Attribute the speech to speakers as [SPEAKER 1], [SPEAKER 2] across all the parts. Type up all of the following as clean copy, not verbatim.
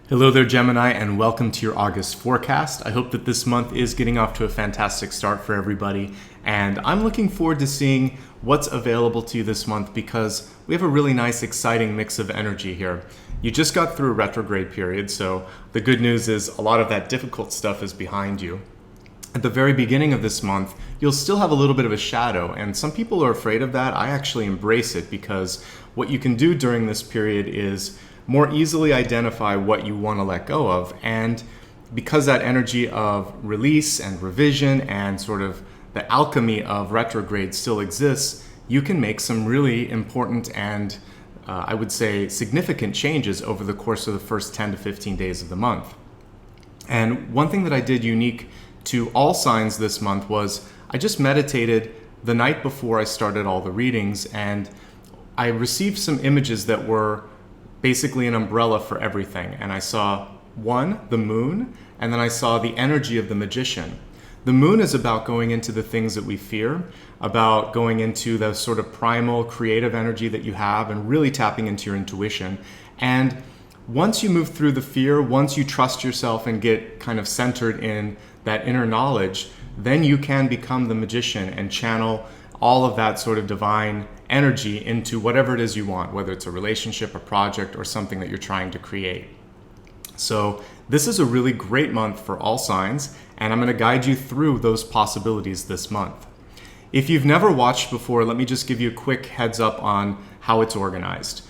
[SPEAKER 1] Hello there, Gemini, and welcome to your August forecast. I hope that this month is getting off to a fantastic start for everybody, and I'm looking forward to seeing what's available to you this month because we have a really nice, exciting mix of energy here. You just got through a retrograde period, so the good news is a lot of that difficult stuff is behind you. At the very beginning of this month, you'll still have a little bit of a shadow, and some people are afraid of that. I actually embrace it because what you can do during this period is more easily identify what you want to let go of. And because that energy of release and revision and sort of the alchemy of retrograde still exists, you can make some really important and I would say significant changes over the course of the first 10 to 15 days of the month. And one thing that I did unique to all signs this month was I just meditated the night before I started all the readings, and I received some images that were basically an umbrella for everything. And I saw one, the moon, and then I saw the energy of the magician. The moon is about going into the things that we fear, about going into the sort of primal creative energy that you have and really tapping into your intuition. And once you move through the fear, once you trust yourself and get kind of centered in that inner knowledge, then you can become the magician and channel all of that sort of divine energy into whatever it is you want, whether it's a relationship, a project, or something that you're trying to create. So this is a really great month for all signs, and I'm going to guide you through those possibilities this month. If you've never watched before, let me just give you a quick heads up on how it's organized.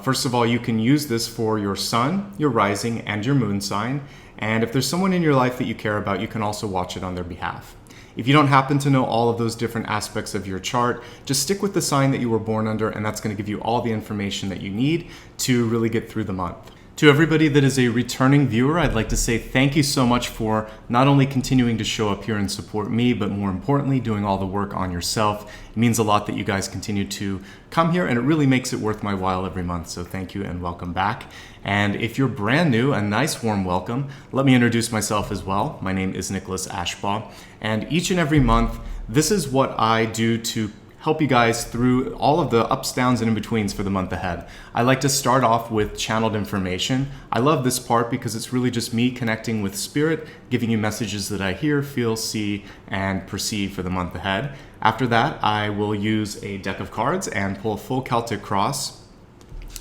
[SPEAKER 1] First of all, you can use this for your sun, your rising, and your moon sign. And if there's someone in your life that you care about, you can also watch it on their behalf. If you don't happen to know all of those different aspects of your chart, just stick with the sign that you were born under, and that's going to give you all the information that you need to really get through the month. To everybody that is a returning viewer, I'd like to say thank you so much for not only continuing to show up here and support me, but more importantly, doing all the work on yourself. It means a lot that you guys continue to come here, and it really makes it worth my while every month. So thank you and welcome back. And if you're brand new, a nice warm welcome. Let me introduce myself as well. My name is Nicholas Ashbaugh, and each and every month, this is what I do to help you guys through all of the ups, downs, and in-betweens for the month ahead. I like to start off with channeled information. I love this part because it's really just me connecting with spirit, giving you messages that I hear, feel, see, and perceive for the month ahead. After that, I will use a deck of cards and pull a full Celtic cross.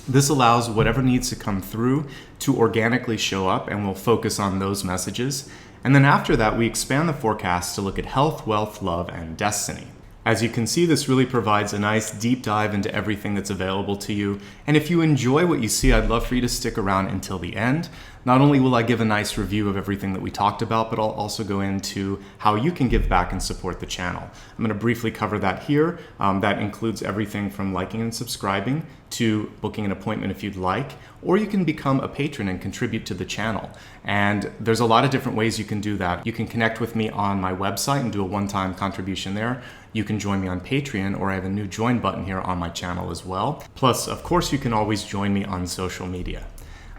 [SPEAKER 1] This allows whatever needs to come through to organically show up, and we'll focus on those messages. And then after that, we expand the forecast to look at health, wealth, love, and destiny. As you can see, this really provides a nice deep dive into everything that's available to you. And if you enjoy what you see, I'd love for you to stick around until the end. Not only will I give a nice review of everything that we talked about, but I'll also go into how you can give back and support the channel. I'm going to briefly cover that here. That includes everything from liking and subscribing to booking an appointment if you'd like, or you can become a patron and contribute to the channel. And there's a lot of different ways you can do that. You can connect with me on my website and do a one-time contribution there. You can join me on Patreon, or I have a new join button here on my channel as well. Plus, of course, you can always join me on social media.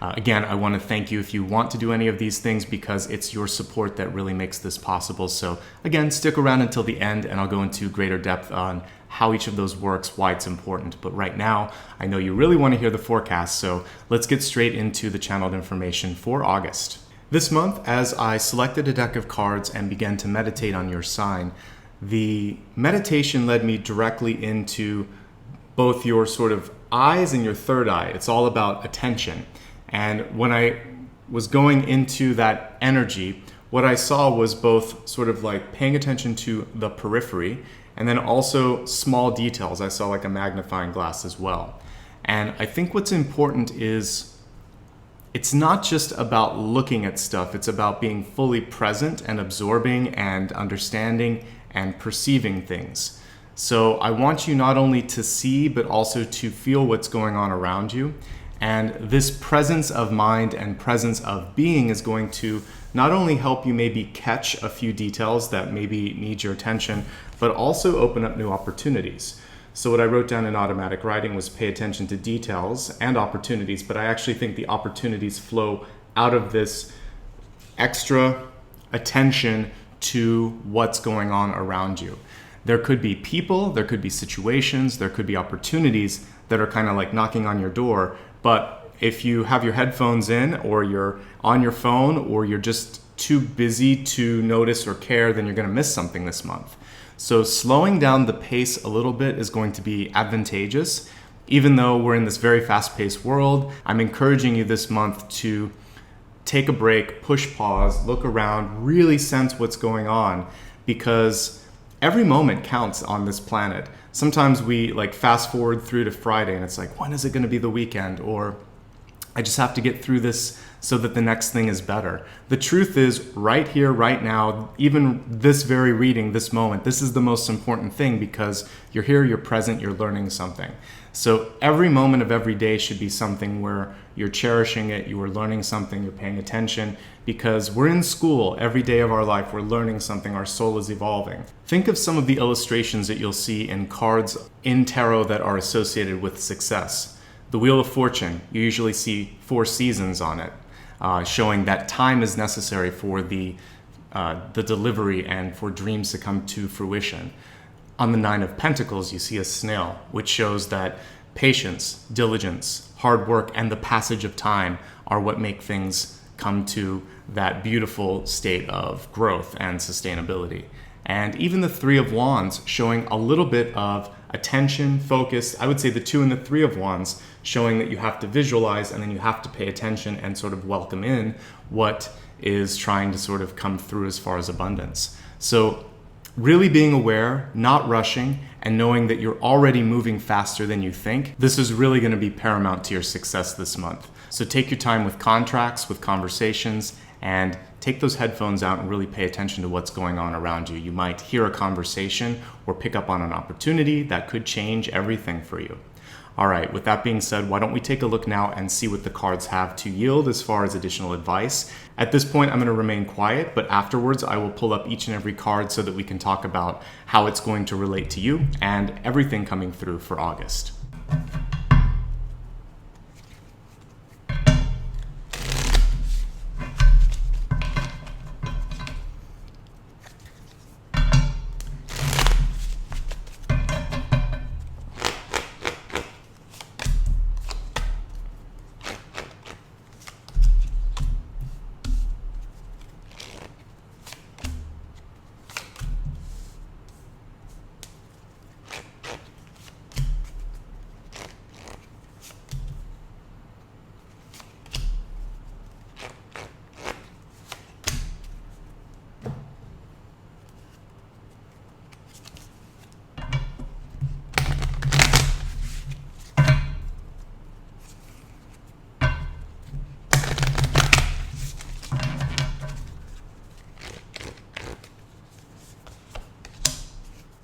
[SPEAKER 1] Again, I want to thank you if you want to do any of these things because it's your support that really makes this possible. So again, stick around until the end and I'll go into greater depth on how each of those works, why it's important. But right now, I know you really want to hear the forecast, so let's get straight into the channeled information for August. This month, as I selected a deck of cards and began to meditate on your sign, the meditation led me directly into both your sort of eyes and your third eye. It's all about attention. And when I was going into that energy, what I saw was both sort of like paying attention to the periphery and then also small details. I saw like a magnifying glass as well. And I think what's important is it's not just about looking at stuff. It's about being fully present and absorbing and understanding and perceiving things. So I want you not only to see, but also to feel what's going on around you. And this presence of mind and presence of being is going to not only help you maybe catch a few details that maybe need your attention, but also open up new opportunities. So what I wrote down in automatic writing was pay attention to details and opportunities, but I actually think the opportunities flow out of this extra attention to what's going on around you. There could be people, there could be situations, there could be opportunities that are kind of like knocking on your door, but if you have your headphones in, or you're on your phone, or you're just too busy to notice or care, then you're going to miss something this month. So slowing down the pace a little bit is going to be advantageous. Even though we're in this very fast-paced world, I'm encouraging you this month to take a break, push pause, look around, really sense what's going on, because every moment counts on this planet. Sometimes we fast forward through to Friday and it's like, when is it going to be the weekend? Or I just have to get through this so that the next thing is better. The truth is, right here, right now, even this very reading, this moment, this is the most important thing, because you're here, you're present, you're learning something. So every moment of every day should be something where you're cherishing it, you are learning something, you're paying attention, because we're in school every day of our life, we're learning something, our soul is evolving. Think of some of the illustrations that you'll see in cards in tarot that are associated with success. The Wheel of Fortune, you usually see 4 seasons on it, showing that time is necessary for the delivery and for dreams to come to fruition. On the 9 of Pentacles, you see a snail, which shows that patience, diligence, hard work, and the passage of time are what make things come to that beautiful state of growth and sustainability. And even the 3 of Wands, showing a little bit of attention, focus. I would say the 2 and the 3 of Wands, showing that you have to visualize and then you have to pay attention and sort of welcome in what is trying to sort of come through as far as abundance. So really being aware, not rushing, and knowing that you're already moving faster than you think, this is really going to be paramount to your success this month. So take your time with contracts, with conversations, and take those headphones out and really pay attention to what's going on around you. You might hear a conversation or pick up on an opportunity that could change everything for you. All right, with that being said, why don't we take a look now and see what the cards have to yield as far as additional advice. At this point, I'm going to remain quiet, but afterwards I will pull up each and every card so that we can talk about how it's going to relate to you and everything coming through for August.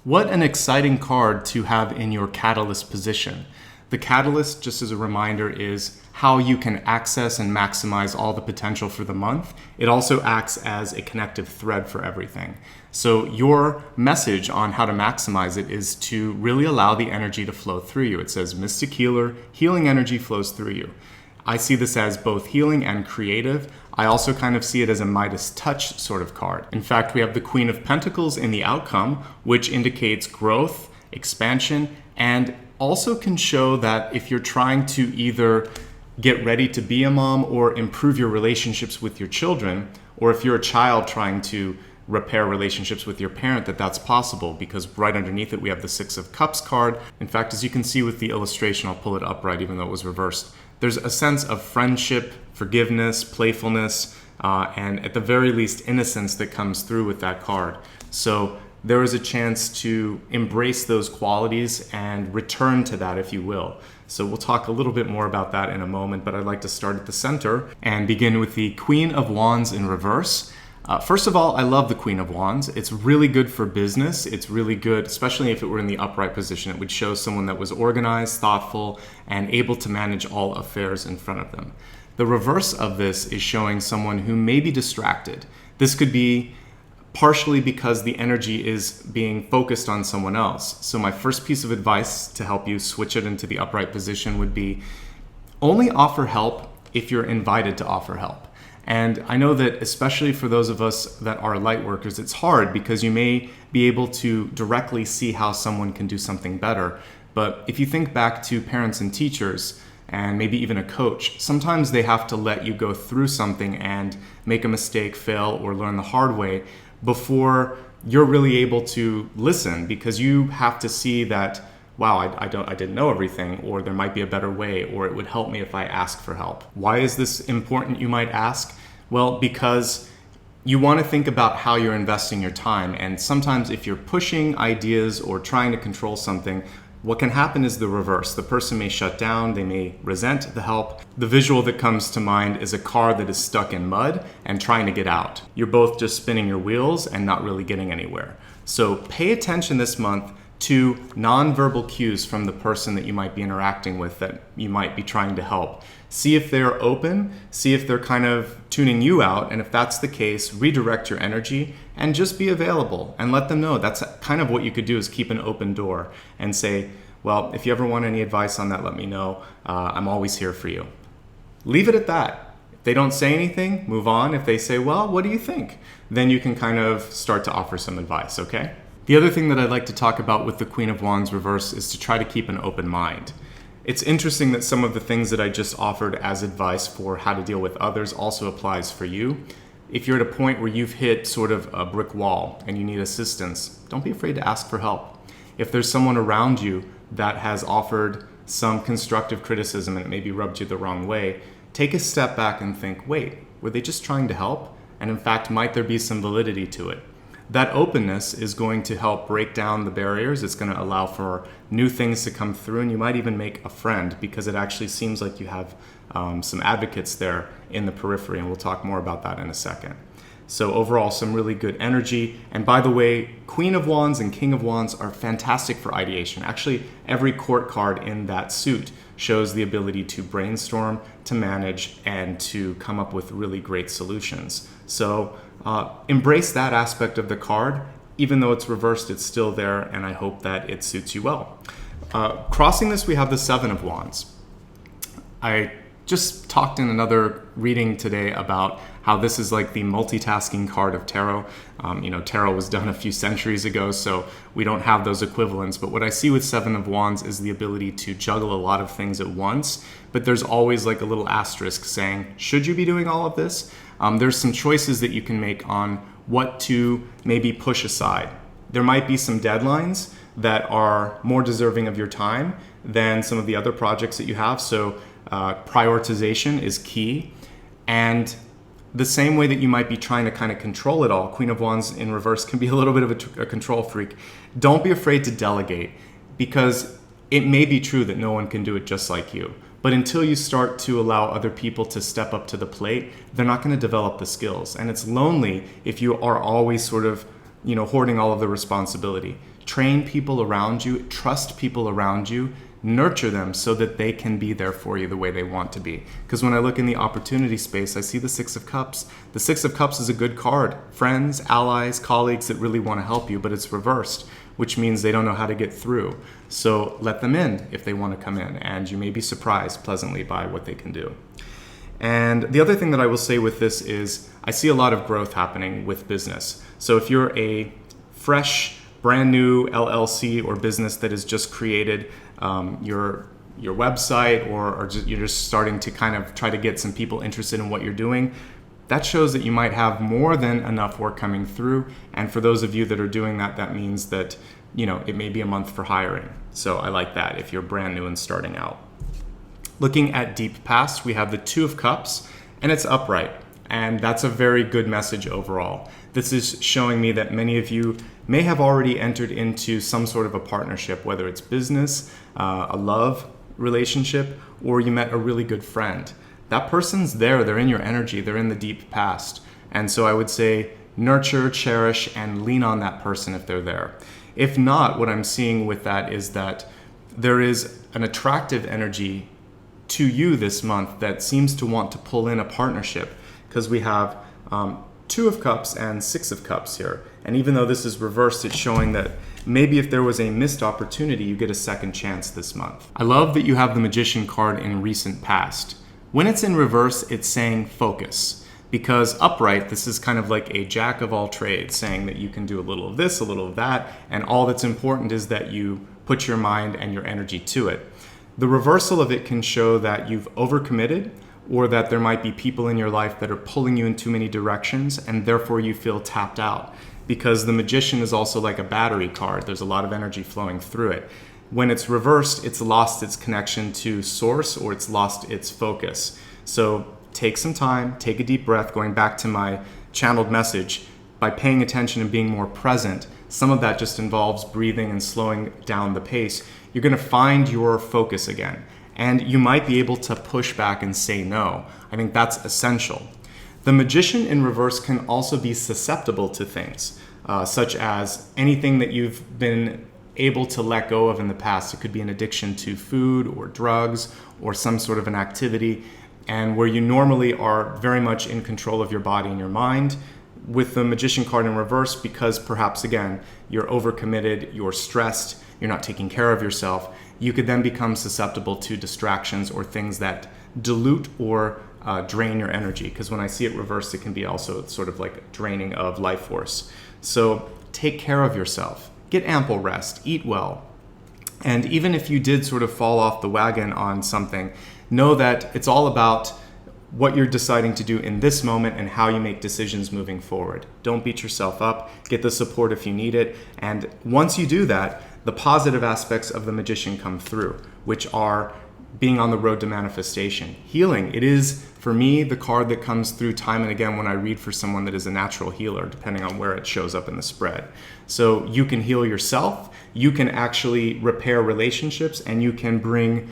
[SPEAKER 1] What an exciting card to have in your catalyst position. The catalyst, just as a reminder, is how you can access and maximize all the potential for the month. It also acts as a connective thread for everything. So your message on how to maximize it is to really allow the energy to flow through you. It says Mystic Healer, healing energy flows through you. I see this as both healing and creative. I also kind of see it as a Midas touch sort of card. In fact, we have the Queen of Pentacles in the outcome, which indicates growth, expansion, and also can show that if you're trying to either get ready to be a mom or improve your relationships with your children, or if you're a child trying to repair relationships with your parent, that's possible, because right underneath it we have the Six of Cups card. In fact, as you can see with the illustration, I'll pull it upright even though it was reversed, there's a sense of friendship, forgiveness, playfulness, and at the very least innocence that comes through with that card. So there is a chance to embrace those qualities and return to that, if you will. So we'll talk a little bit more about that in a moment, but I'd like to start at the center and begin with the Queen of Wands in reverse. First of all, I love the Queen of Wands. It's really good for business. It's really good, especially if it were in the upright position. It would show someone that was organized, thoughtful, and able to manage all affairs in front of them. The reverse of this is showing someone who may be distracted. This could be partially because the energy is being focused on someone else. So my first piece of advice to help you switch it into the upright position would be only offer help if you're invited to offer help. And I know that especially for those of us that are light workers, it's hard because you may be able to directly see how someone can do something better. But if you think back to parents and teachers, and maybe even a coach, sometimes they have to let you go through something and make a mistake, fail, or learn the hard way before you're really able to listen, because you have to see that, wow, I didn't know everything, or there might be a better way, or it would help me if I ask for help. Why is this important, you might ask? Well, because you want to think about how you're investing your time. And sometimes if you're pushing ideas or trying to control something, what can happen is the reverse. The person may shut down, they may resent the help. The visual that comes to mind is a car that is stuck in mud and trying to get out. You're both just spinning your wheels and not really getting anywhere. So pay attention this month to nonverbal cues from the person that you might be interacting with, that you might be trying to help. See if they're open, see if they're kind of tuning you out, and if that's the case, redirect your energy and just be available and let them know. That's kind of what you could do, is keep an open door and say, well, if you ever want any advice on that, let me know. I'm always here for you. Leave it at that. If they don't say anything, move on. If they say, well, what do you think? Then you can kind of start to offer some advice, okay? The other thing that I'd like to talk about with the Queen of Wands reverse is to try to keep an open mind. It's interesting that some of the things that I just offered as advice for how to deal with others also applies for you. If you're at a point where you've hit sort of a brick wall and you need assistance, don't be afraid to ask for help. If there's someone around you that has offered some constructive criticism and it maybe rubbed you the wrong way, take a step back and think, wait, were they just trying to help? And in fact, might there be some validity to it? That openness is going to help break down the barriers. It's going to allow for new things to come through, and you might even make a friend, because it actually seems like you have some advocates there in the periphery, and we'll talk more about that in a second. So overall, some really good energy. And by the way, Queen of Wands and King of Wands are fantastic for ideation. Actually, every court card in that suit shows the ability to brainstorm, to manage, and to come up with really great solutions. So embrace that aspect of the card. Even though it's reversed, it's still there, and I hope that it suits you well. Crossing this, we have the Seven of Wands. I just talked in another reading today about how this is like the multitasking card of tarot. Tarot was done a few centuries ago, so we don't have those equivalents. But what I see with Seven of Wands is the ability to juggle a lot of things at once. But there's always like a little asterisk saying, should you be doing all of this? There's some choices that you can make on what to maybe push aside. There might be some deadlines that are more deserving of your time than some of the other projects that you have. So prioritization is key. And the same way that you might be trying to kind of control it all, Queen of Wands in reverse can be a little bit of a control freak. Don't be afraid to delegate, because it may be true that no one can do it just like you. But until you start to allow other people to step up to the plate, they're not going to develop the skills. And it's lonely if you are always sort of, hoarding all of the responsibility. Train people around you, trust people around you, nurture them so that they can be there for you the way they want to be. Because when I look in the opportunity space, I see the Six of Cups. The Six of Cups is a good card. Friends, allies, colleagues that really want to help you, but it's reversed, which means they don't know how to get through. So let them in if they want to come in, and you may be surprised pleasantly by what they can do. And the other thing that I will say with this is I see a lot of growth happening with business. So if you're a fresh, brand new LLC or business that is just created, your website, or you're just starting to kind of try to get some people interested in what you're doing, that shows that you might have more than enough work coming through. And for those of you that are doing that, that means that, it may be a month for hiring. So I like that if you're brand new and starting out. Looking at deep past, we have the Two of Cups, and it's upright. And that's a very good message overall. This is showing me that many of you may have already entered into some sort of a partnership, whether it's business, a love relationship, or you met a really good friend. That person's there, they're in your energy, they're in the deep past. And so I would say nurture, cherish, and lean on that person if they're there. If not, what I'm seeing with that is that there is an attractive energy to you this month that seems to want to pull in a partnership, because we have Two of Cups and Six of Cups here. And even though this is reversed, it's showing that maybe if there was a missed opportunity, you get a second chance this month. I love that you have the Magician card in recent past. When it's in reverse, it's saying focus. Because upright, this is kind of like a jack of all trades, saying that you can do a little of this, a little of that, and all that's important is that you put your mind and your energy to it. The reversal of it can show that you've overcommitted, or that there might be people in your life that are pulling you in too many directions, and therefore you feel tapped out. Because the Magician is also like a battery card. There's a lot of energy flowing through it. When it's reversed, it's lost its connection to source, or it's lost its focus. So take some time, take a deep breath, going back to my channeled message. By paying attention and being more present, some of that just involves breathing and slowing down the pace. You're going to find your focus again. And you might be able to push back and say no. I think that's essential. The Magician in reverse can also be susceptible to things, such as anything that you've been able to let go of in the past. It could be an addiction to food or drugs or some sort of an activity, and where you normally are very much in control of your body and your mind. With the Magician card in reverse, because perhaps again, you're overcommitted, you're stressed, you're not taking care of yourself, you could then become susceptible to distractions or things that dilute or drain your energy. Because when I see it reversed, it can be also sort of like draining of life force. So take care of yourself, get ample rest, eat well. And even if you did sort of fall off the wagon on something, know that it's all about what you're deciding to do in this moment and how you make decisions moving forward. Don't beat yourself up. Get the support if you need it. And once you do that, the positive aspects of the Magician come through, which are being on the road to manifestation. Healing. It is, for me, the card that comes through time and again when I read for someone that is a natural healer, depending on where it shows up in the spread. So you can heal yourself, you can actually repair relationships, and you can bring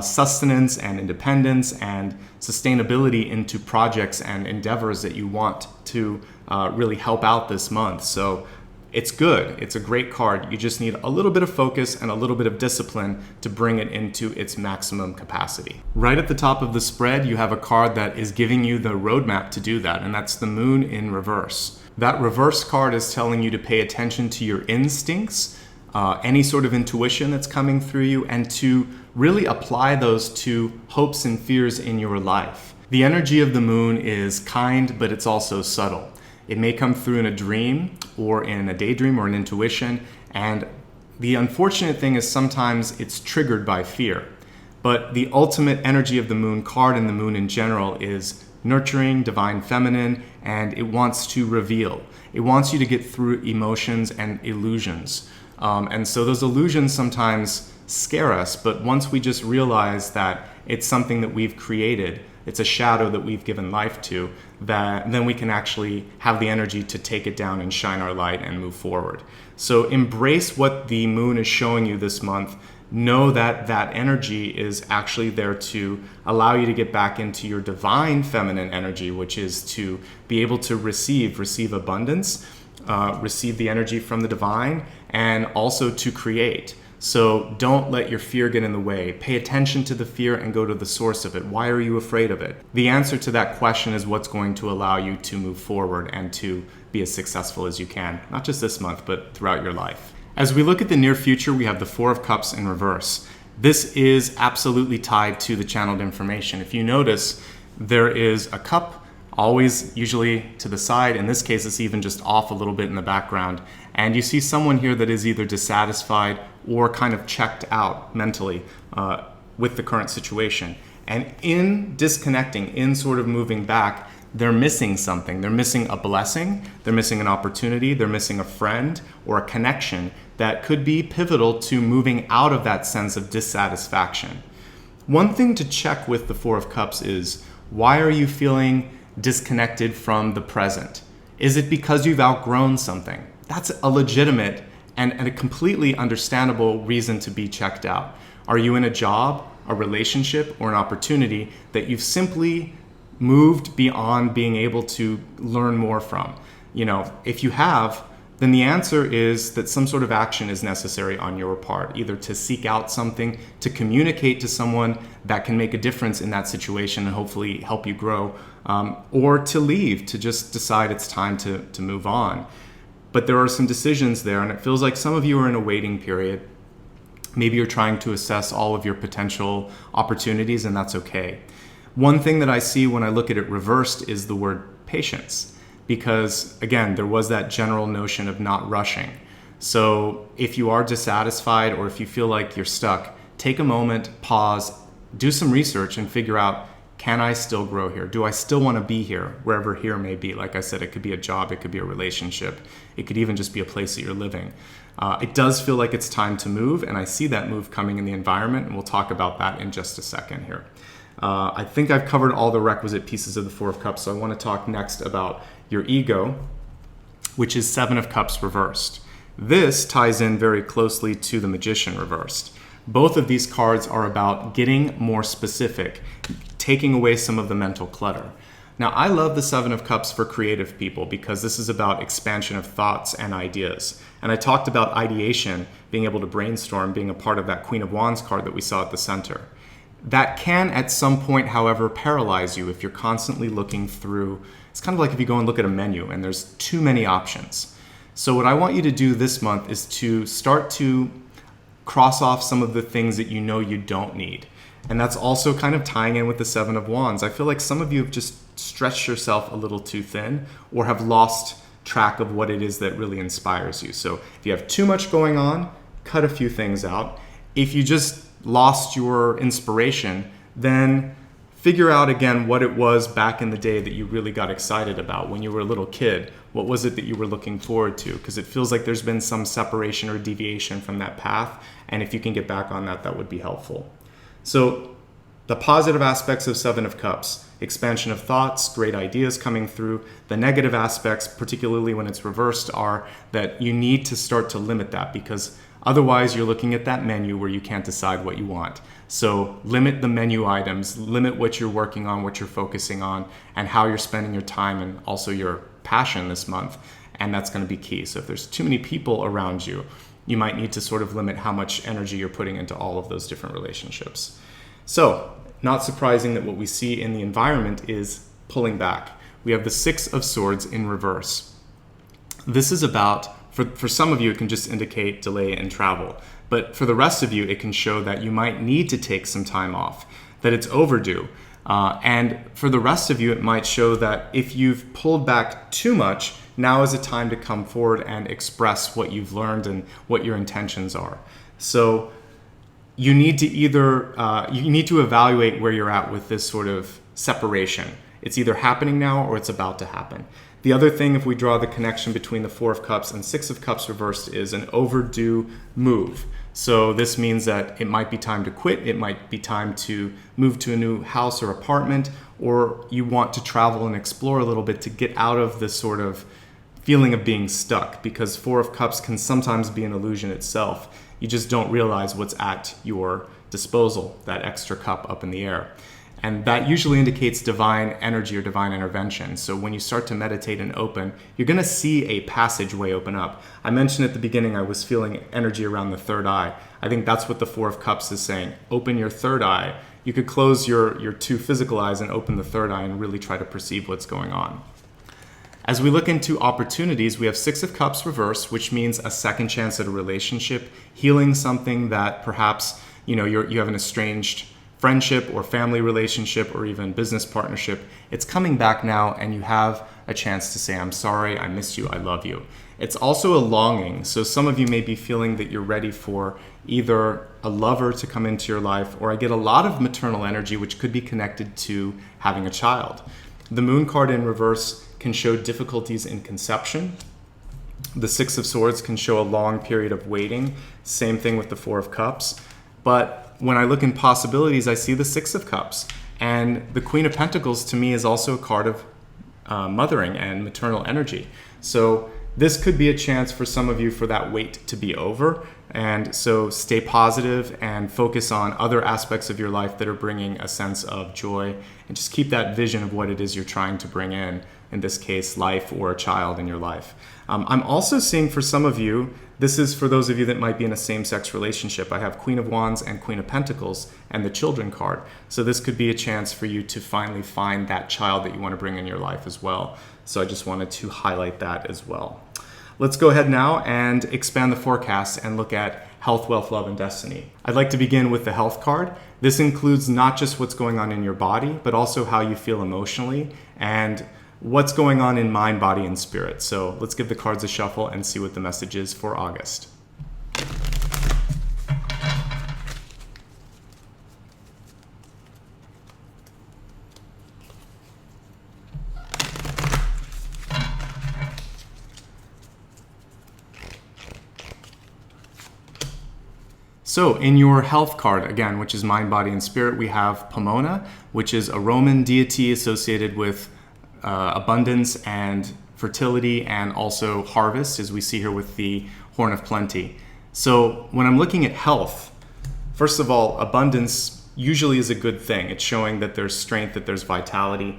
[SPEAKER 1] sustenance and independence and sustainability into projects and endeavors that you want to really help out this month. So it's good. It's a great card. You just need a little bit of focus and a little bit of discipline to bring it into its maximum capacity. Right at the top of the spread, you have a card that is giving you the roadmap to do that, and that's the Moon in reverse. That reverse card is telling you to pay attention to your instincts, any sort of intuition that's coming through you, and to really apply those to hopes and fears in your life. The energy of the Moon is kind, but it's also subtle. It may come through in a dream or in a daydream or an intuition, and the unfortunate thing is sometimes it's triggered by fear. But the ultimate energy of the Moon card and the Moon in general is nurturing, divine feminine, and it wants to reveal. It wants you to get through emotions and illusions. And so those illusions sometimes scare us, but once we just realize that it's something that we've created, it's a shadow that we've given life to, that then we can actually have the energy to take it down and shine our light and move forward. So embrace what the Moon is showing you this month. Know that that energy is actually there to allow you to get back into your divine feminine energy, which is to be able to receive abundance, receive the energy from the divine, and also to create. So don't let your fear get in the way. Pay attention to the fear and go to the source of it. Why are you afraid of it? The answer to that question is what's going to allow you to move forward and to be as successful as you can, not just this month, but throughout your life. As we look at the near future, we have the Four of Cups in reverse. This is absolutely tied to the channeled information. If you notice, there is a cup always usually to the side. In this case, it's even just off a little bit in the background. And you see someone here that is either dissatisfied or kind of checked out mentally with the current situation. And in disconnecting, in sort of moving back, they're missing something. They're missing a blessing, they're missing an opportunity, they're missing a friend or a connection that could be pivotal to moving out of that sense of dissatisfaction. One thing to check with the Four of Cups is, why are you feeling disconnected from the present? Is it because you've outgrown something? That's a legitimate and a completely understandable reason to be checked out. Are you in a job, a relationship, or an opportunity that you've simply moved beyond being able to learn more from? You know, if you have, then the answer is that some sort of action is necessary on your part, either to seek out something, to communicate to someone that can make a difference in that situation and hopefully help you grow, or to leave, to just decide it's time to move on. But there are some decisions there, and it feels like some of you are in a waiting period. Maybe you're trying to assess all of your potential opportunities, and that's okay. One thing that I see when I look at it reversed is the word patience, because again, there was that general notion of not rushing. So if you are dissatisfied or if you feel like you're stuck, take a moment, pause, do some research and figure out, can I still grow here? Do I still want to be here, wherever here may be? Like I said, it could be a job, it could be a relationship, it could even just be a place that you're living. It does feel like it's time to move, and I see that move coming in the environment, and we'll talk about that in just a second here. I think I've covered all the requisite pieces of the Four of Cups, so I want to talk next about your ego, which is Seven of Cups reversed. This ties in very closely to the Magician reversed. Both of these cards are about getting more specific, taking away some of the mental clutter. Now, I love the Seven of Cups for creative people because this is about expansion of thoughts and ideas. And I talked about ideation, being able to brainstorm, being a part of that Queen of Wands card that we saw at the center. That can, at some point, however, paralyze you if you're constantly looking through. It's kind of like if you go and look at a menu and there's too many options. So what I want you to do this month is to start to cross off some of the things that you know you don't need. And that's also kind of tying in with the Seven of Wands. I feel like some of you have just stretched yourself a little too thin or have lost track of what it is that really inspires you. So if you have too much going on, cut a few things out. If you just lost your inspiration, then figure out again what it was back in the day that you really got excited about when you were a little kid. What was it that you were looking forward to? Because it feels like there's been some separation or deviation from that path. And if you can get back on that, that would be helpful. So the positive aspects of Seven of Cups, expansion of thoughts, great ideas coming through. The negative aspects, particularly when it's reversed, are that you need to start to limit that because otherwise you're looking at that menu where you can't decide what you want. So limit the menu items, limit what you're working on, what you're focusing on, and how you're spending your time and also your passion this month. And that's going to be key. So if there's too many people around you, you might need to sort of limit how much energy you're putting into all of those different relationships. So, not surprising that what we see in the environment is pulling back. We have the Six of Swords in reverse. This is about, for some of you, it can just indicate delay in travel. But for the rest of you, it can show that you might need to take some time off, that it's overdue. And for the rest of you, it might show that if you've pulled back too much, now is a time to come forward and express what you've learned and what your intentions are. So you need to you need to evaluate where you're at with this sort of separation. It's either happening now or it's about to happen. The other thing, if we draw the connection between the Four of Cups and Six of Cups reversed, is an overdue move. So this means that it might be time to quit, it might be time to move to a new house or apartment, or you want to travel and explore a little bit to get out of this sort of feeling of being stuck, because Four of Cups can sometimes be an illusion itself. You just don't realize what's at your disposal, that extra cup up in the air. And that usually indicates divine energy or divine intervention. So when you start to meditate and open, you're going to see a passageway open up. I mentioned at the beginning I was feeling energy around the third eye. I think that's what the Four of Cups is saying. Open your third eye. You could close your two physical eyes and open the third eye and really try to perceive what's going on. As we look into opportunities, we have Six of Cups reversed, which means a second chance at a relationship, healing something that perhaps you have an estranged friendship or family relationship or even business partnership. It's coming back now and you have a chance to say, I'm sorry, I miss you, I love you. It's also a longing. So some of you may be feeling that you're ready for either a lover to come into your life, or I get a lot of maternal energy, which could be connected to having a child. The Moon card in reverse can show difficulties in conception. The Six of Swords can show a long period of waiting. Same thing with the Four of Cups. But when I look in possibilities, I see the Six of Cups. And the Queen of Pentacles to me is also a card of mothering and maternal energy. So this could be a chance for some of you for that wait to be over. And so stay positive and focus on other aspects of your life that are bringing a sense of joy, and just keep that vision of what it is you're trying to bring in this case, life or a child in your life. I'm also seeing for some of you, this is for those of you that might be in a same-sex relationship. I have Queen of Wands and Queen of Pentacles and the Children card. So this could be a chance for you to finally find that child that you want to bring in your life as well. So I just wanted to highlight that as well. Let's go ahead now and expand the forecast and look at health, wealth, love, and destiny. I'd like to begin with the health card. This includes not just what's going on in your body, but also how you feel emotionally and what's going on in mind, body, and spirit. So let's give the cards a shuffle and see what the message is for August. So in your health card, again, which is mind, body, and spirit, we have Pomona, which is a Roman deity associated with abundance and fertility and also harvest, as we see here with the Horn of Plenty. So when I'm looking at health, first of all, abundance usually is a good thing. It's showing that there's strength, that there's vitality.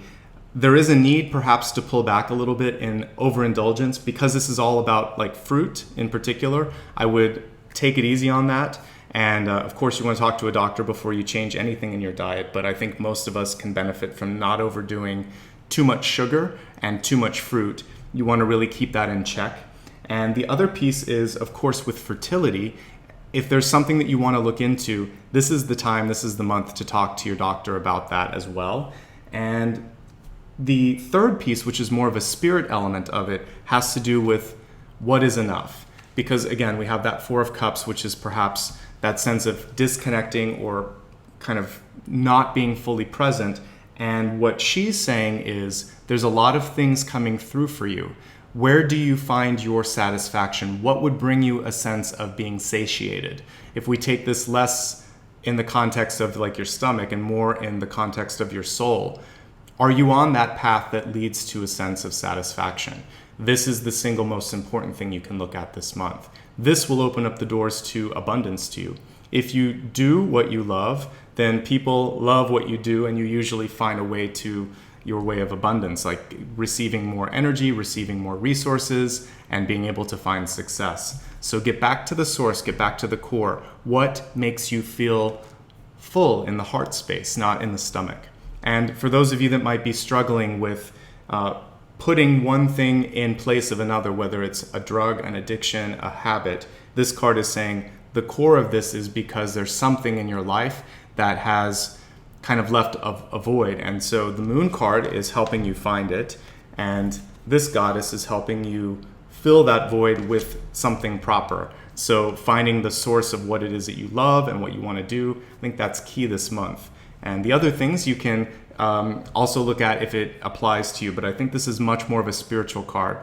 [SPEAKER 1] There is a need perhaps to pull back a little bit in overindulgence, because this is all about like fruit in particular. I would take it easy on that. And of course, you want to talk to a doctor before you change anything in your diet. But I think most of us can benefit from not overdoing too much sugar and too much fruit. You want to really keep that in check. And the other piece is, of course, with fertility. If there's something that you want to look into, this is the time, this is the month to talk to your doctor about that as well. And the third piece, which is more of a spirit element of it, has to do with what is enough. Because again, we have that Four of Cups, which is perhaps that sense of disconnecting or kind of not being fully present. And what she's saying is there's a lot of things coming through for you. Where do you find your satisfaction? What would bring you a sense of being satiated? If we take this less in the context of like your stomach and more in the context of your soul, are you on that path that leads to a sense of satisfaction? This is the single most important thing you can look at this month. This will open up the doors to abundance to you. If you do what you love, then people love what you do, and you usually find a way to your way of abundance, like receiving more energy, receiving more resources, and being able to find success. So get back to the source, get back to the core. What makes you feel full in the heart space, not in the stomach? And for those of you that might be struggling with putting one thing in place of another, whether it's a drug, an addiction, a habit, this card is saying the core of this is because there's something in your life that has kind of left a void. And so the Moon card is helping you find it, and this goddess is helping you fill that void with something proper. So finding the source of what it is that you love and what you want to do, I think that's key this month. And the other things you can also look at if it applies to you, but I think this is much more of a spiritual card.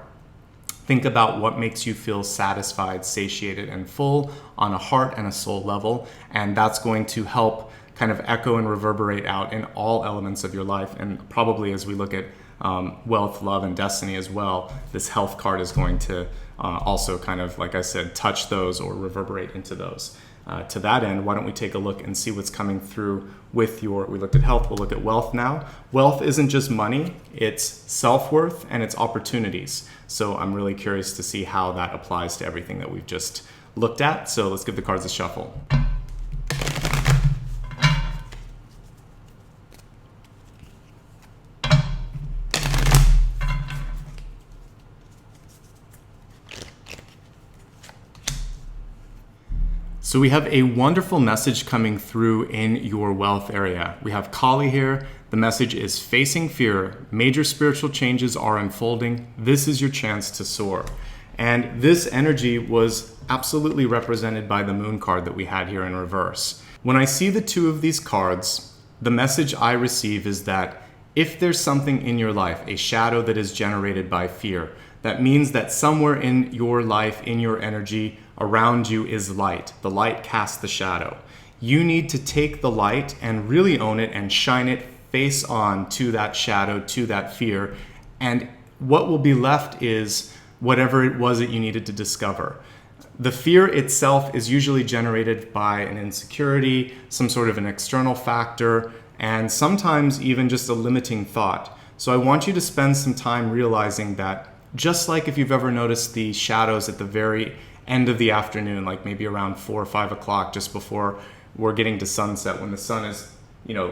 [SPEAKER 1] Think about what makes you feel satisfied, satiated, and full on a heart and a soul level, and that's going to help kind of echo and reverberate out in all elements of your life. And probably as we look at wealth, love, and destiny as well, this health card is going to also kind of, like I said, touch those or reverberate into those. To that end, why don't we take a look and see what's coming through with we looked at health, we'll look at wealth now. Wealth isn't just money, it's self-worth and it's opportunities. So I'm really curious to see how that applies to everything that we've just looked at. So let's give the cards a shuffle. So we have a wonderful message coming through in your wealth area. We have Kali here. The message is facing fear. Major spiritual changes are unfolding. This is your chance to soar. And this energy was absolutely represented by the Moon card that we had here in reverse. When I see the two of these cards, the message I receive is that if there's something in your life, a shadow that is generated by fear, that means that somewhere in your life, in your energy, around you is light. The light casts the shadow. You need to take the light and really own it and shine it face on to that shadow, to that fear. And what will be left is whatever it was that you needed to discover. The fear itself is usually generated by an insecurity, some sort of an external factor, and sometimes even just a limiting thought. So I want you to spend some time realizing that, just like if you've ever noticed the shadows at the very end of the afternoon, like maybe around 4 or 5 o'clock, just before we're getting to sunset, when the sun is,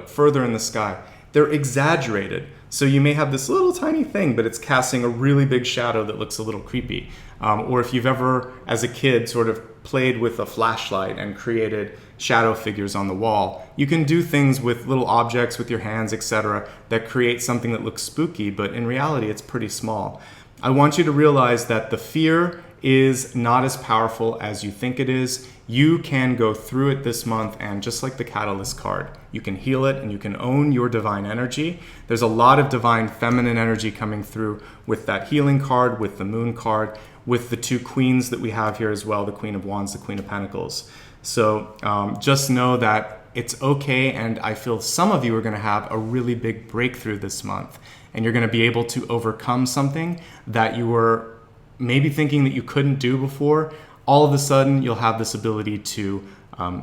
[SPEAKER 1] further in the sky, they're exaggerated. So you may have this little tiny thing, but it's casting a really big shadow that looks a little creepy. Or if you've ever, as a kid, sort of played with a flashlight and created shadow figures on the wall, you can do things with little objects with your hands, etc., that create something that looks spooky, but in reality, it's pretty small. I want you to realize that the fear is not as powerful as you think it is. You can go through it this month, and just like the Catalyst card, you can heal it and you can own your divine energy. There's a lot of divine feminine energy coming through with that healing card, with the Moon card, with the two queens that we have here as well, the Queen of Wands, the Queen of Pentacles. So just know that it's okay, and I feel some of you are going to have a really big breakthrough this month, and you're going to be able to overcome something that you were maybe thinking that you couldn't do before. All of a sudden, you'll have this ability to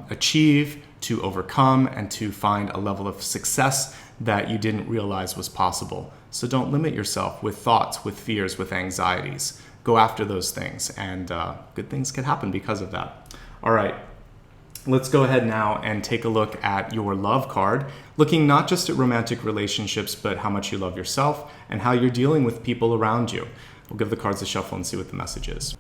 [SPEAKER 1] achieve, to overcome, and to find a level of success that you didn't realize was possible. So don't limit yourself with thoughts, with fears, with anxieties. Go after those things, and good things can happen because of that. All right, let's go ahead now and take a look at your love card, looking not just at romantic relationships, but how much you love yourself and how you're dealing with people around you. We'll give the cards a shuffle and see what the message is.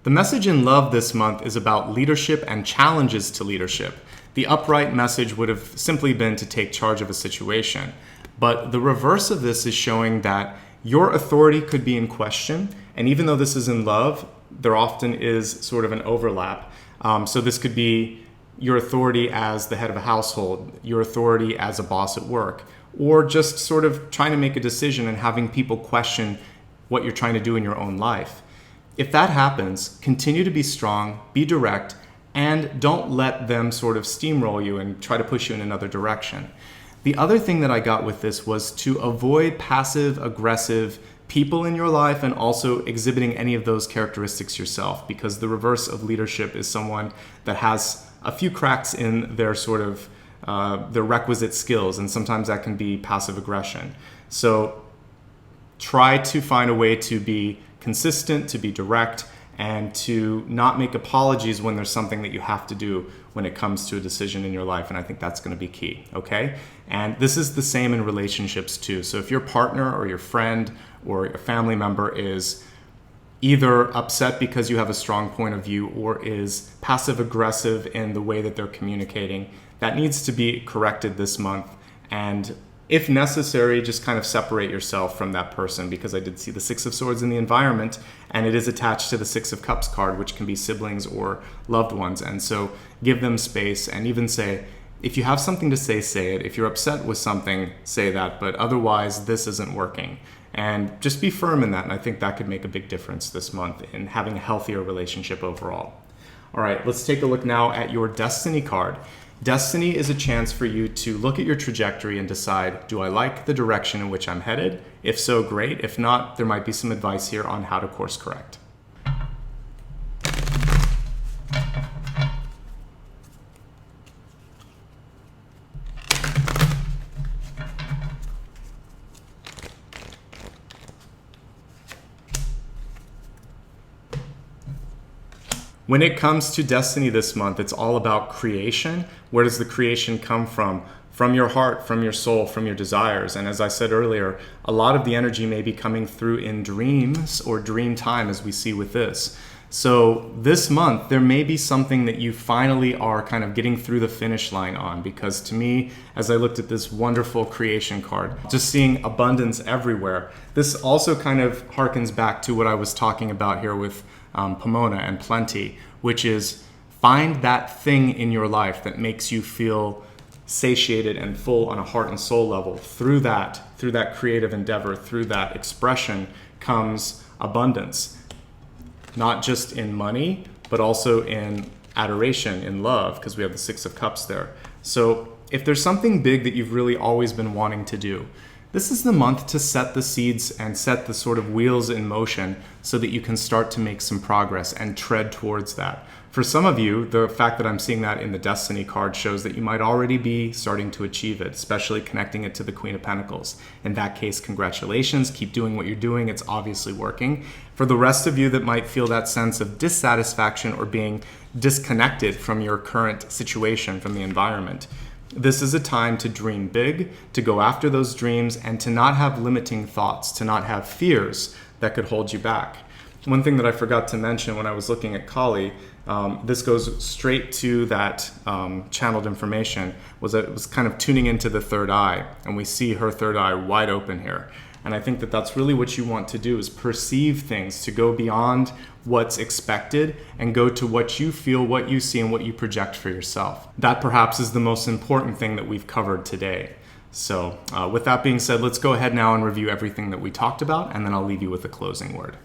[SPEAKER 1] The message in love this month is about leadership and challenges to leadership. The upright message would have simply been to take charge of a situation. But the reverse of this is showing that your authority could be in question. And even though this is in love, there often is sort of an overlap. So this could be your authority as the head of a household, your authority as a boss at work, or just sort of trying to make a decision and having people question what you're trying to do in your own life. If that happens, continue to be strong, be direct, and don't let them sort of steamroll you and try to push you in another direction. The other thing that I got with this was to avoid passive aggressive people in your life and also exhibiting any of those characteristics yourself, because the reverse of leadership is someone that has a few cracks in their sort of their requisite skills, and sometimes that can be passive aggression. So try to find a way to be consistent, to be direct, and to not make apologies when there's something that you have to do when it comes to a decision in your life. And I think that's going to be key, okay? And this is the same in relationships too. So if your partner or your friend or your family member is either upset because you have a strong point of view or is passive aggressive in the way that they're communicating, that needs to be corrected this month. And if necessary, just kind of separate yourself from that person, because I did see the Six of Swords in the environment, and it is attached to the Six of Cups card, which can be siblings or loved ones. And so give them space, and even say, if you have something to say, say it. If you're upset with something, say that, but otherwise this isn't working. And just be firm in that, and I think that could make a big difference this month in having a healthier relationship overall. All right, let's take a look now at your Destiny card. Destiny is a chance for you to look at your trajectory and decide, do I like the direction in which I'm headed? If so, great. If not, there might be some advice here on how to course correct. When it comes to destiny this month, it's all about creation. Where does the creation come from? From your heart, from your soul, from your desires. And as I said earlier, a lot of the energy may be coming through in dreams or dream time, as we see with this. So this month, there may be something that you finally are kind of getting through the finish line on, because to me, as I looked at this wonderful creation card, just seeing abundance everywhere, this also kind of harkens back to what I was talking about here with Pomona and plenty, which is find that thing in your life that makes you feel satiated and full on a heart and soul level. Through that creative endeavor, through that expression comes abundance, not just in money, but also in adoration, in love, because we have the Six of Cups there. So if there's something big that you've really always been wanting to do, this is the month to set the seeds and set the sort of wheels in motion so that you can start to make some progress and tread towards that. For some of you, the fact that I'm seeing that in the Destiny card shows that you might already be starting to achieve it, especially connecting it to the Queen of Pentacles. In that case, congratulations, keep doing what you're doing, it's obviously working. For the rest of you that might feel that sense of dissatisfaction or being disconnected from your current situation, from the environment, this is a time to dream big, to go after those dreams, and to not have limiting thoughts, to not have fears that could hold you back. One thing that I forgot to mention when I was looking at Kali, this goes straight to that channeled information, was that it was kind of tuning into the third eye, and we see her third eye wide open here. And I think that that's really what you want to do, is perceive things, to go beyond what's expected and go to what you feel, what you see, and what you project for yourself. That perhaps is the most important thing that we've covered today. So with that being said, let's go ahead now and review everything that we talked about, and then I'll leave you with a closing word.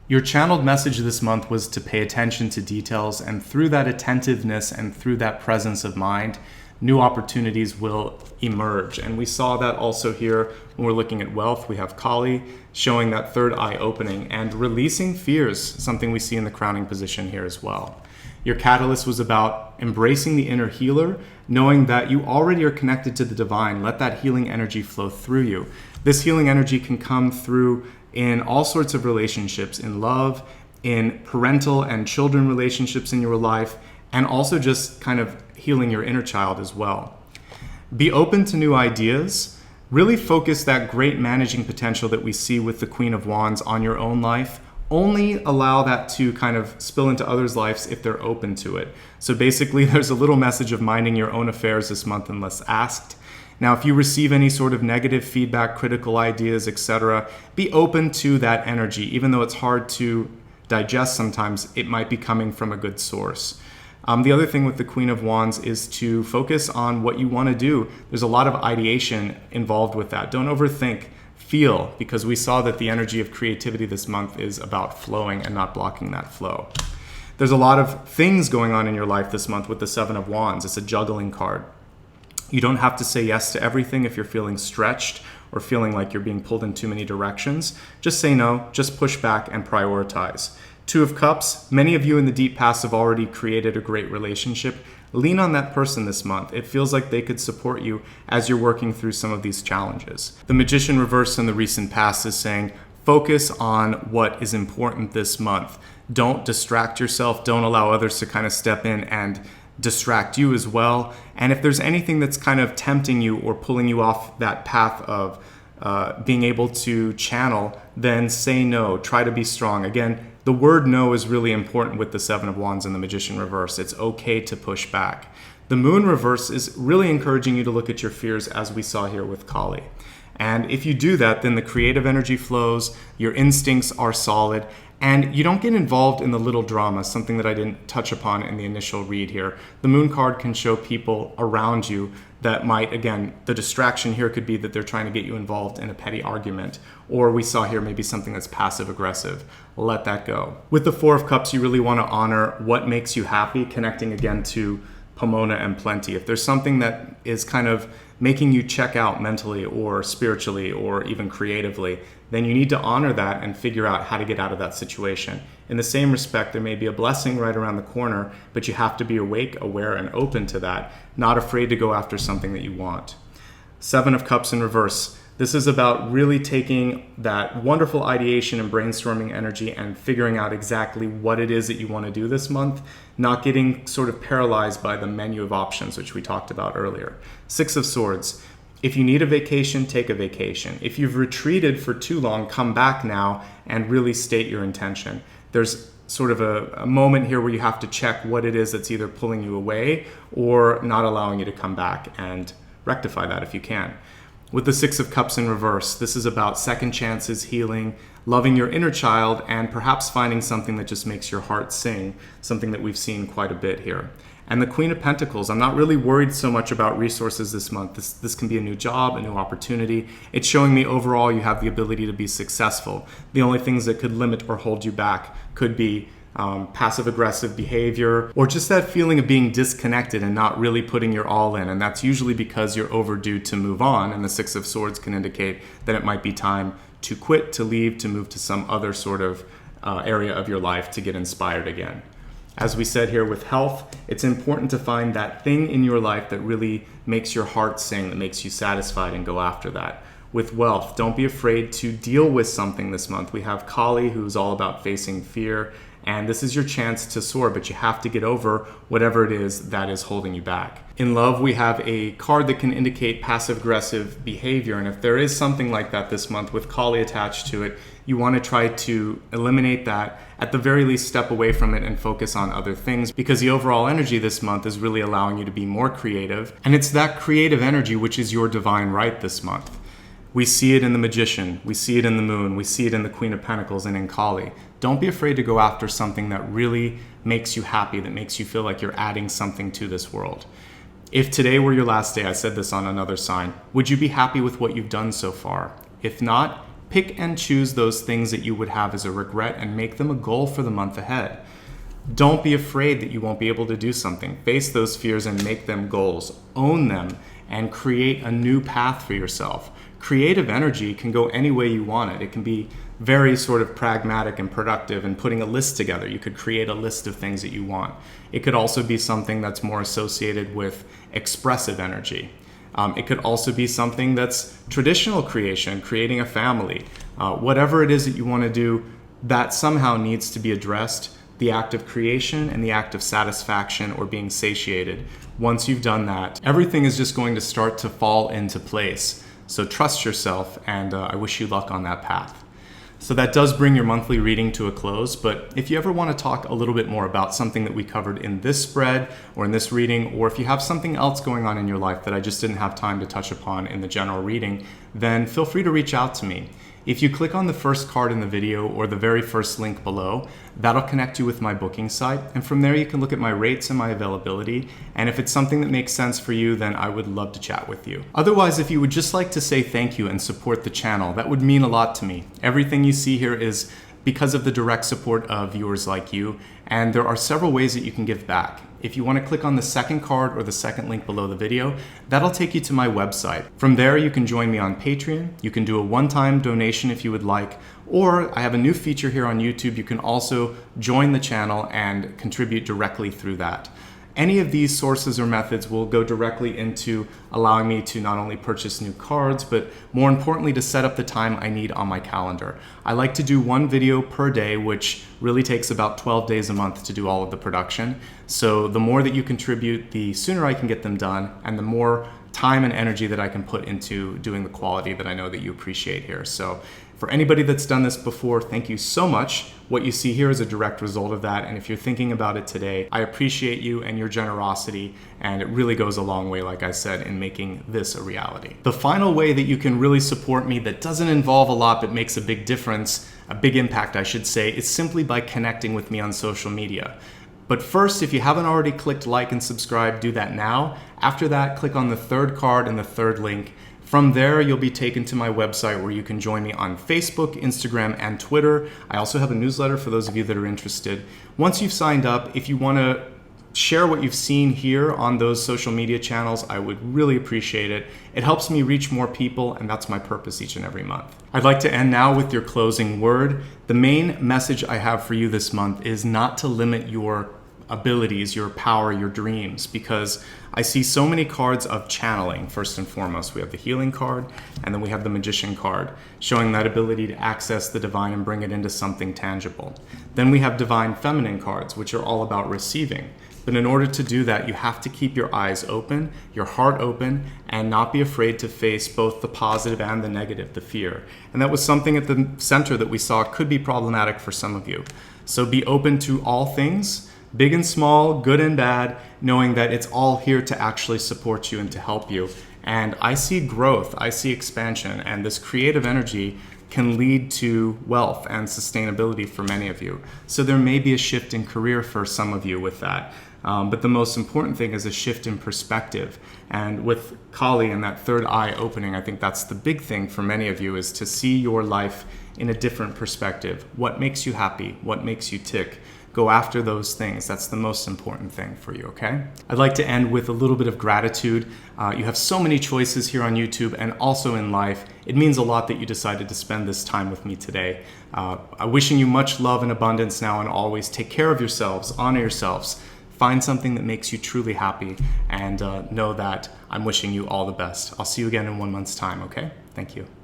[SPEAKER 1] Your channeled message this month was to pay attention to details, and through that attentiveness and through that presence of mind, new opportunities will emerge. And we saw that also here when we're looking at wealth. We have Kali showing that third eye opening and releasing fears, something we see in the crowning position here as well. Your catalyst was about embracing the inner healer, knowing that you already are connected to the divine. Let that healing energy flow through you. This healing energy can come through in all sorts of relationships, in love, in parental and children relationships in your life, and also just kind of healing your inner child as well. Be open to new ideas. Really focus that great managing potential that we see with the Queen of Wands on your own life. Only allow that to kind of spill into others' lives if they're open to it. So basically, there's a little message of minding your own affairs this month unless asked. Now, if you receive any sort of negative feedback, critical ideas, etc., be open to that energy. Even though it's hard to digest sometimes, it might be coming from a good source. The other thing with the Queen of Wands is to focus on what you want to do. There's a lot of ideation involved with that. Don't overthink. Feel, because we saw that the energy of creativity this month is about flowing and not blocking that flow. There's a lot of things going on in your life this month with the Seven of Wands. It's a juggling card. You don't have to say yes to everything if you're feeling stretched or feeling like you're being pulled in too many directions. Just say no, just push back and prioritize. Two of Cups, many of you in the deep past have already created a great relationship. Lean on that person this month. It feels like they could support you as you're working through some of these challenges. The Magician reverse in the recent past is saying, focus on what is important this month. Don't distract yourself. Don't allow others to kind of step in and distract you as well. And if there's anything that's kind of tempting you or pulling you off that path of being able to channel, then say no. Try to be strong. Again, the word no is really important with the Seven of Wands and the Magician reverse. It's okay to push back. The Moon reverse is really encouraging you to look at your fears, as we saw here with Kali. And if you do that, then the creative energy flows, your instincts are solid, and you don't get involved in the little drama, something that I didn't touch upon in the initial read here. The Moon card can show people around you that might, again, the distraction here could be that they're trying to get you involved in a petty argument, or we saw here maybe something that's passive aggressive. Let that go. With the Four of Cups, you really want to honor what makes you happy, connecting again to Pomona and Plenty. If there's something that is kind of making you check out mentally or spiritually or even creatively, then you need to honor that and figure out how to get out of that situation. In the same respect, there may be a blessing right around the corner, but you have to be awake, aware, and open to that, not afraid to go after something that you want. Seven of Cups in reverse. This is about really taking that wonderful ideation and brainstorming energy and figuring out exactly what it is that you want to do this month, not getting sort of paralyzed by the menu of options, which we talked about earlier. Six of Swords. If you need a vacation, take a vacation. If you've retreated for too long, come back now and really state your intention. There's sort of a moment here where you have to check what it is that's either pulling you away or not allowing you to come back, and rectify that if you can. With the Six of Cups in reverse, this is about second chances, healing, loving your inner child, and perhaps finding something that just makes your heart sing, something that we've seen quite a bit here. And the Queen of Pentacles, I'm not really worried so much about resources this month. This can be a new job, a new opportunity. It's showing me overall you have the ability to be successful. The only things that could limit or hold you back could be passive-aggressive behavior, or just that feeling of being disconnected and not really putting your all in. And that's usually because you're overdue to move on, and the Six of Swords can indicate that it might be time to quit, to leave, to move to some other sort of area of your life to get inspired again. As we said here with health, it's important to find that thing in your life that really makes your heart sing, that makes you satisfied, and go after that. With wealth, don't be afraid to deal with something this month. We have Kali, who's all about facing fear, and this is your chance to soar, but you have to get over whatever it is that is holding you back. In love, we have a card that can indicate passive-aggressive behavior, and if there is something like that this month with Kali attached to it, you want to try to eliminate that. At the very least, step away from it and focus on other things, because the overall energy this month is really allowing you to be more creative, and it's that creative energy which is your divine right this month. We see it in the Magician, we see it in the Moon, we see it in the Queen of Pentacles and in Kali. Don't be afraid to go after something that really makes you happy, that makes you feel like you're adding something to this world. If today were your last day, I said this on another sign, would you be happy with what you've done so far? If not, pick and choose those things that you would have as a regret and make them a goal for the month ahead. Don't be afraid that you won't be able to do something. Face those fears and make them goals. Own them and create a new path for yourself. Creative energy can go any way you want it. It can be very sort of pragmatic and productive and putting a list together. You could create a list of things that you want. It could also be something that's more associated with expressive energy. It could also be something that's traditional creation, creating a family. Whatever it is that you want to do, that somehow needs to be addressed. The act of creation and the act of satisfaction or being satiated. Once you've done that, everything is just going to start to fall into place. So trust yourself, and I wish you luck on that path. So that does bring your monthly reading to a close, but if you ever want to talk a little bit more about something that we covered in this spread or in this reading, or if you have something else going on in your life that I just didn't have time to touch upon in the general reading, then feel free to reach out to me. If you click on the first card in the video or the very first link below, that'll connect you with my booking site. And from there, you can look at my rates and my availability. And if it's something that makes sense for you, then I would love to chat with you. Otherwise, if you would just like to say thank you and support the channel, that would mean a lot to me. Everything you see here is because of the direct support of viewers like you. And there are several ways that you can give back. If you want to click on the second card or the second link below the video, that'll take you to my website. From there, you can join me on Patreon. You can do a one-time donation if you would like, or I have a new feature here on YouTube. You can also join the channel and contribute directly through that. Any of these sources or methods will go directly into allowing me to not only purchase new cards, but more importantly, to set up the time I need on my calendar. I like to do one video per day, which really takes about 12 days a month to do all of the production. So the more that you contribute, the sooner I can get them done, and the more time and energy that I can put into doing the quality that I know that you appreciate here. So for anybody that's done this before, thank you so much. What you see here is a direct result of that. And if you're thinking about it today, I appreciate you and your generosity. And it really goes a long way, like I said, in making this a reality. The final way that you can really support me that doesn't involve a lot but makes a big difference, a big impact, I should say, is simply by connecting with me on social media. But first, if you haven't already clicked like and subscribe, do that now. After that, click on the third card and the third link. From there, you'll be taken to my website where you can join me on Facebook, Instagram, and Twitter. I also have a newsletter for those of you that are interested. Once you've signed up, if you want to share what you've seen here on those social media channels, I would really appreciate it. It helps me reach more people, and that's my purpose each and every month. I'd like to end now with your closing word. The main message I have for you this month is not to limit your abilities, your power, your dreams, because I see so many cards of channeling. First and foremost, we have the healing card, and then we have the magician card, showing that ability to access the divine and bring it into something tangible. Then we have divine feminine cards, which are all about receiving. But in order to do that, you have to keep your eyes open, your heart open, and not be afraid to face both the positive and the negative, the fear. And that was something at the center that we saw could be problematic for some of you. So be open to all things, big and small, good and bad, knowing that it's all here to actually support you and to help you. And I see growth, I see expansion, and this creative energy can lead to wealth and sustainability for many of you. So there may be a shift in career for some of you with that. But the most important thing is a shift in perspective. And with Kali and that third eye opening, I think that's the big thing for many of you, is to see your life in a different perspective. What makes you happy? What makes you tick? Go after those things. That's the most important thing for you, okay? I'd like to end with a little bit of gratitude. You have so many choices here on YouTube and also in life. It means a lot that you decided to spend this time with me today. I'm wishing you much love and abundance now and always. Take care of yourselves, honor yourselves, find something that makes you truly happy, and know that I'm wishing you all the best. I'll see you again in 1 month's time, okay? Thank you.